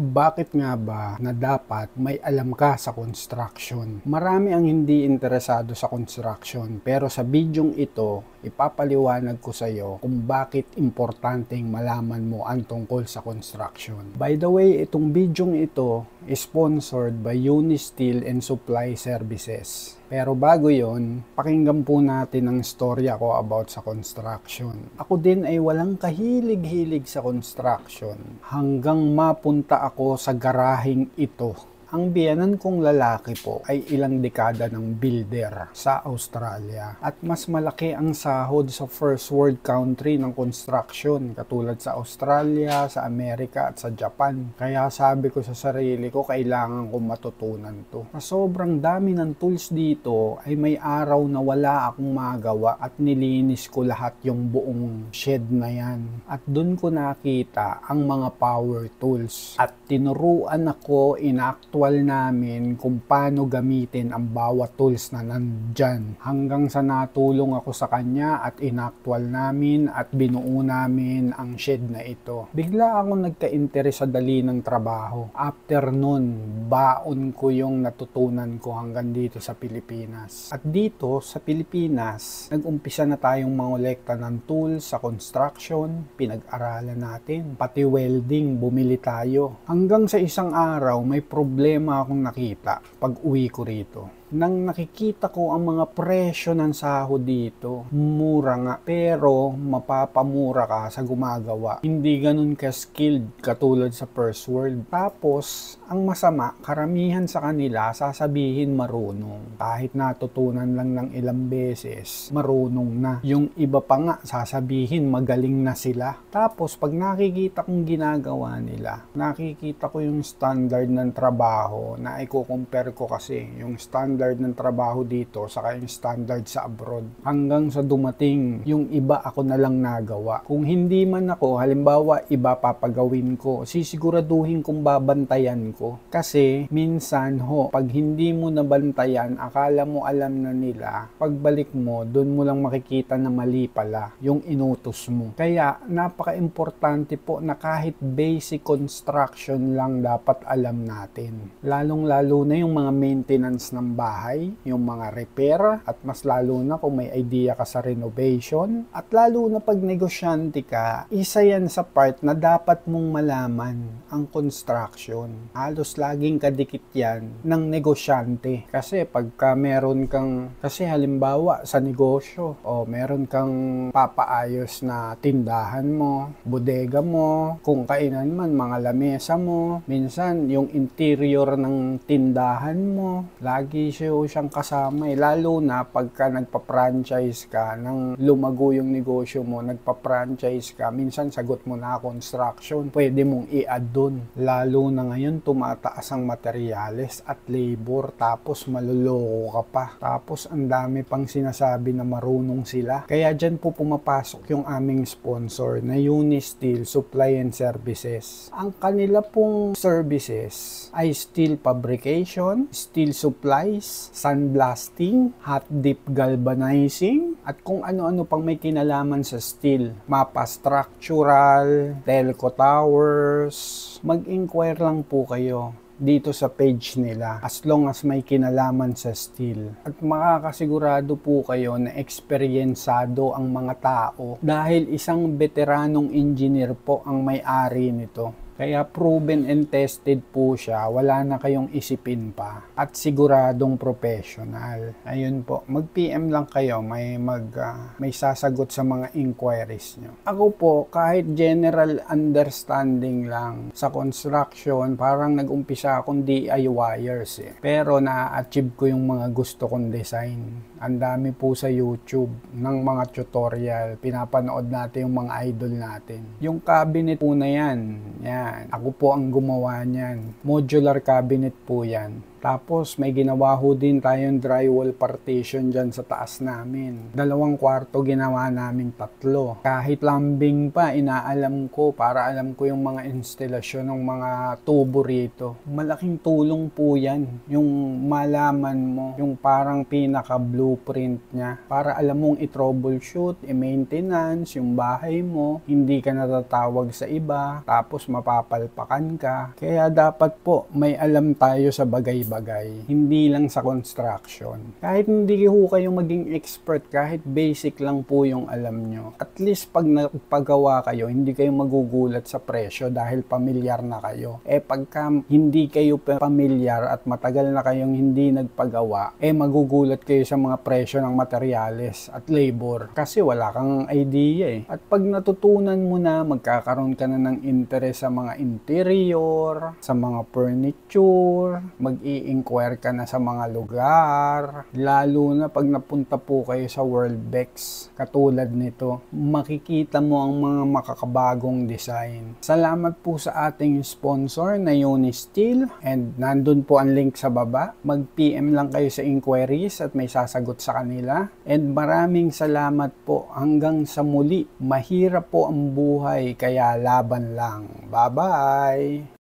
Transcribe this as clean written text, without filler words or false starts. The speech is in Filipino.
Bakit nga ba na dapat may alam ka sa construction? Marami ang hindi interesado sa construction, pero sa bidyong ito, ipapaliwanag ko sa iyo kung bakit importanteng malaman mo ang tungkol sa construction. By the way, itong bidyong ito is sponsored by Unisteel and Supply Services. Pero bago yon, pakinggan po natin ang storya ko about sa construction. Ako din ay walang kahilig-hilig sa construction hanggang mapunta ako sa garaheng ito. Ang biyanan kong lalaki po ay ilang dekada ng builder sa Australia at mas malaki ang sahod sa first world country ng construction katulad sa Australia, sa Amerika at sa Japan. Kaya sabi ko sa sarili ko, kailangan kong matutunan to. Sa sobrang dami ng tools dito ay may araw na wala akong magawa at nilinis ko lahat yung buong shed na yan. At dun ko nakita ang mga power tools at tinuruan ako namin kung paano gamitin ang bawat tools na nandyan. Hanggang sa natulong ako sa kanya at inactual namin at binuo namin ang shed na ito. Bigla ako nagka-interes sa dali ng trabaho. After nun, baon ko yung natutunan ko hanggang dito sa Pilipinas. At dito sa Pilipinas, nag-umpisa na tayong mangolekta ng tools sa construction, pinag-aralan natin. Pati welding, bumili tayo. Hanggang sa isang araw, may problema akong nakita pag uwi ko rito. Nang nakikita ko ang mga presyo ng sahod dito, mura nga, pero mapapamura ka sa gumagawa. Hindi ganun ka-skilled katulad sa first world. Tapos, ang masama, karamihan sa kanila sasabihin marunong. Kahit natutunan lang ng ilang beses, marunong na. Yung iba pa nga, sasabihin magaling na sila. Tapos, pag nakikita kong ginagawa nila, nakikita ko yung standard ng trabaho na i-compare ko kasi yung standard ng trabaho dito saka yung standard sa abroad. Hanggang sa dumating yung iba ako na lang nagawa. Kung hindi man ako, halimbawa iba papagawin ko, sisiguraduhin kong babantayan ko. Kasi minsan pag hindi mo nabantayan, akala mo alam na nila, pagbalik mo, dun mo lang makikita na mali pala yung inutos mo. Kaya napaka-importante po na kahit basic construction lang dapat alam natin. Lalong-lalo na yung mga maintenance ng bahay, yung mga repair, at mas lalo na kung may idea ka sa renovation, at lalo na pag negosyante ka, isa yan sa part na dapat mong malaman ang construction. Halos laging kadikit yan ng negosyante. Kasi pagka meron kang, kasi halimbawa sa negosyo, o meron kang papaayos na tindahan mo, bodega mo, kung kainan man, mga lamesa mo, minsan yung interior ng tindahan mo, lagi siyang kasama lalo na pagka nagpa-franchise ka, nang lumago yung negosyo mo, nagpa-franchise ka, minsan sagot mo na construction, pwede mong i-add dun. Lalo na ngayon tumataas ang materyales at labor, tapos maluloko ka pa, tapos ang dami pang sinasabi na marunong sila. Kaya dyan po pumapasok yung aming sponsor na Unisteel Supply and Services. Ang kanila pong services ay steel fabrication, steel supplies, sandblasting, hot dip galvanizing, at kung ano-ano pang may kinalaman sa steel. Mapa structural, telco towers. Mag-inquire lang po kayo dito sa page nila as long as may kinalaman sa steel. At makakasigurado po kayo na eksperyensado ang mga tao dahil isang veteranong engineer po ang may-ari nito. Kaya proven and tested po siya, wala na kayong isipin pa. At siguradong professional. Ayun po, mag-PM lang kayo, may sasagot sa mga inquiries nyo. Ako po, kahit general understanding lang sa construction, parang nag-umpisa akong DIYers Pero na-achieve ko yung mga gusto kong design. Ang dami po sa YouTube ng mga tutorial, pinapanood natin yung mga idol natin. Yung cabinet po na yan. Ako po ang gumawa niyan. Modular cabinet po yan. Tapos may ginawa ho din tayong drywall partition dyan sa taas namin. 2 kwarto ginawa namin 3. Kahit plumbing pa, inaalam ko para alam ko yung mga instalasyon ng mga tubo rito. Malaking tulong po yan, yung malaman mo, yung parang pinaka-blueprint niya para alam mong i-troubleshoot, i-maintenance yung bahay mo, hindi ka natatawag sa iba, tapos mapapalpakan ka. Kaya dapat po may alam tayo sa bagay-bagay, hindi lang sa construction. Kahit hindi ho kayo maging expert, kahit basic lang po yung alam nyo. At least pag nagpagawa kayo, hindi kayo magugulat sa presyo dahil pamilyar na kayo. Pagka hindi kayo pamilyar at matagal na kayong hindi nagpagawa, magugulat kayo sa mga presyo ng materyales at labor kasi wala kang idea. At pag natutunan mo na, magkakaroon ka na ng interest sa mga interior, sa mga furniture, mag-i-inquire ka na sa mga lugar, lalo na pag napunta po kayo sa Worldbex katulad nito, makikita mo ang mga makakabagong design. Salamat po sa ating sponsor na Unisteel, and nandun po ang link sa baba. Mag-PM lang kayo sa inquiries at may sasagot sa kanila. And maraming salamat po. Hanggang sa muli. Mahirap po ang buhay kaya laban lang. Bye-bye!